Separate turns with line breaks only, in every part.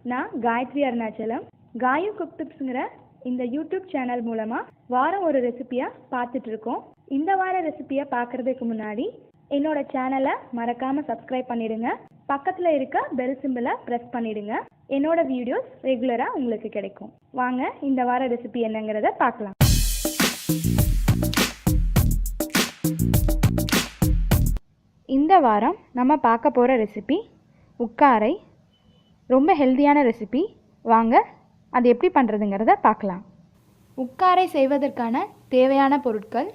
நான் காயத்ரி அருணாச்சலம். காயு குக் டிப்ஸுங்கிற இந்த YouTube channel மூலமாக வாரம் ஒரு ரெசிபியாக பார்த்துட்ருக்கோம். இந்த வார ரெசிபியை பார்க்குறதுக்கு முன்னாடி என்னோட சேனலை மறக்காமல் சப்ஸ்கிரைப் பண்ணிடுங்க. பக்கத்தில் இருக்க பெல் சிம்பிளை ப்ரெஸ் பண்ணிடுங்க. என்னோட வீடியோஸ் ரெகுலராக உங்களுக்கு கிடைக்கும். வாங்க இந்த வார ரெசிபி என்னங்கிறத பார்க்கலாம். இந்த வாரம் நம்ம பார்க்க போகிற ரெசிபி உக்காரை. ரொம்ப ஹெல்த்தியான ரெசிபி. வாங்க அது எப்படி பண்ணுறதுங்கிறத பார்க்கலாம். உக்காரை செய்வதற்கான தேவையான பொருட்கள்: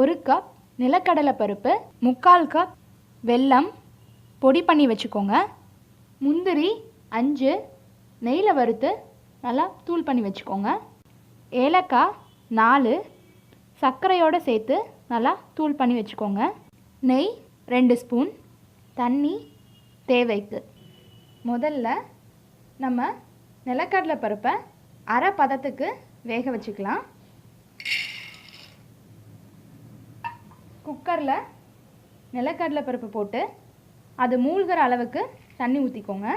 1 கப் நிலக்கடலை பருப்பு, 3/4 கப் வெல்லம் பொடி பண்ணி வச்சுக்கோங்க, முந்திரி 5 நெய்யில் வறுத்து நல்லா தூள் பண்ணி வச்சுக்கோங்க, ஏலக்காய் 4 சர்க்கரையோடு சேர்த்து நல்லா தூள் பண்ணி வச்சுக்கோங்க, நெய் 2 ஸ்பூன், தண்ணி தேவைக்கு. முதல்ல நம்ம நிலக்கடலை பருப்பை அரை பதத்துக்கு வேக வச்சுக்கலாம். குக்கரில் நிலக்கடலை பருப்பு போட்டு அது மூழ்கிற அளவுக்கு தண்ணி ஊற்றிக்கோங்க.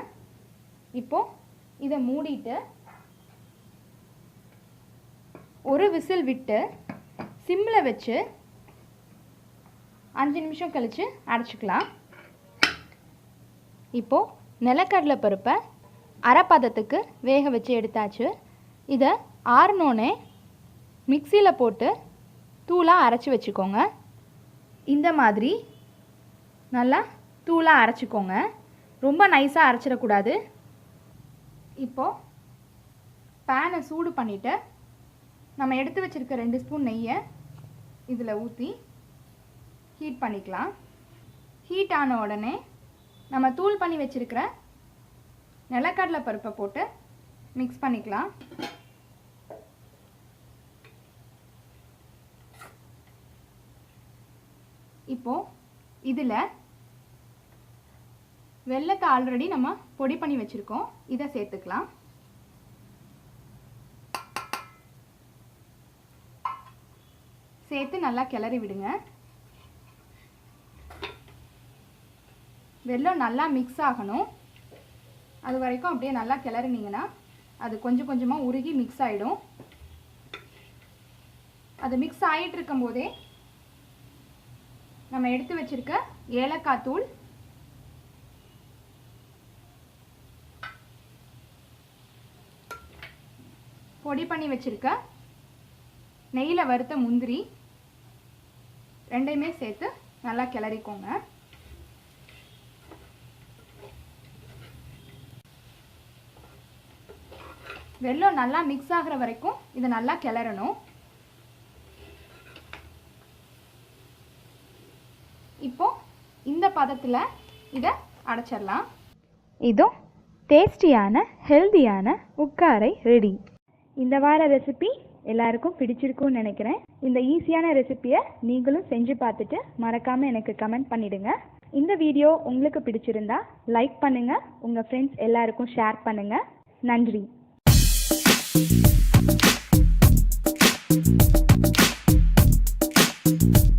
இப்போது இதை மூடிட்டு ஒரு விசில் விட்டு சிம்மில் வச்சு 5 நிமிஷம் கழித்து அரைச்சிக்கலாம். இப்போது நிலக்கடலை பருப்பை அரை பதத்துக்கு வேக வச்சு எடுத்தாச்சு. இதை ஆறினோடனே மிக்சியில் போட்டு தூளாக அரைச்சி வச்சுக்கோங்க. இந்த மாதிரி நல்லா தூளாக அரைச்சிக்கோங்க. ரொம்ப நைஸாக அரைச்சிடக்கூடாது. இப்போது பேனை சூடு பண்ணிவிட்டு நம்ம எடுத்து வச்சுருக்க 2 ஸ்பூன் நெய்யை இதில் ஊற்றி ஹீட் பண்ணிக்கலாம். ஹீட் ஆன உடனே நம்ம தூள் பண்ணி வச்சுருக்கிற நிலக்கடலை பருப்பை போட்டு மிக்ஸ் பண்ணிக்கலாம். இப்போது இதில் வெல்லத்தை ஆல்ரெடி நம்ம பொடி பண்ணி வச்சுருக்கோம். இதை சேர்த்துக்கலாம். சேர்த்து நல்லா கிளறி விடுங்க. வெல்லம் நல்லா மிக்ஸ் ஆகணும். அது வரைக்கும் அப்படியே நல்லா கிளறினீங்கன்னா அது கொஞ்சம் கொஞ்சமாக உருகி மிக்ஸ் ஆகிடும். அது மிக்ஸ் ஆகிட்டு இருக்கும் போதே நம்ம எடுத்து வச்சுருக்க ஏலக்காய் தூள், பொடி பண்ணி வச்சுருக்க நெய்யில் வறுத்த முந்திரி ரெண்டையுமே சேர்த்து நல்லா கிளறிக்கோங்க. வெல்லம் நல்லா மிக்ஸ் ஆகிற வரைக்கும் இதை நல்லா கிளறணும். இப்போது இந்த பதத்தில் இதை அடைச்சிடலாம். இதோ டேஸ்டியான ஹெல்தியான உக்காரை ரெடி. இந்த வார ரெசிபி எல்லாருக்கும் பிடிச்சிருக்கும்னு நினைக்கிறேன். இந்த ஈஸியான ரெசிபியை நீங்களும் செஞ்சு பார்த்துட்டு மறக்காமல் எனக்கு கமெண்ட் பண்ணிவிடுங்க. இந்த வீடியோ உங்களுக்கு பிடிச்சிருந்தா லைக் பண்ணுங்கள், உங்கள் ஃப்ரெண்ட்ஸ் எல்லாருக்கும் ஷேர் பண்ணுங்கள். நன்றி. Thank you.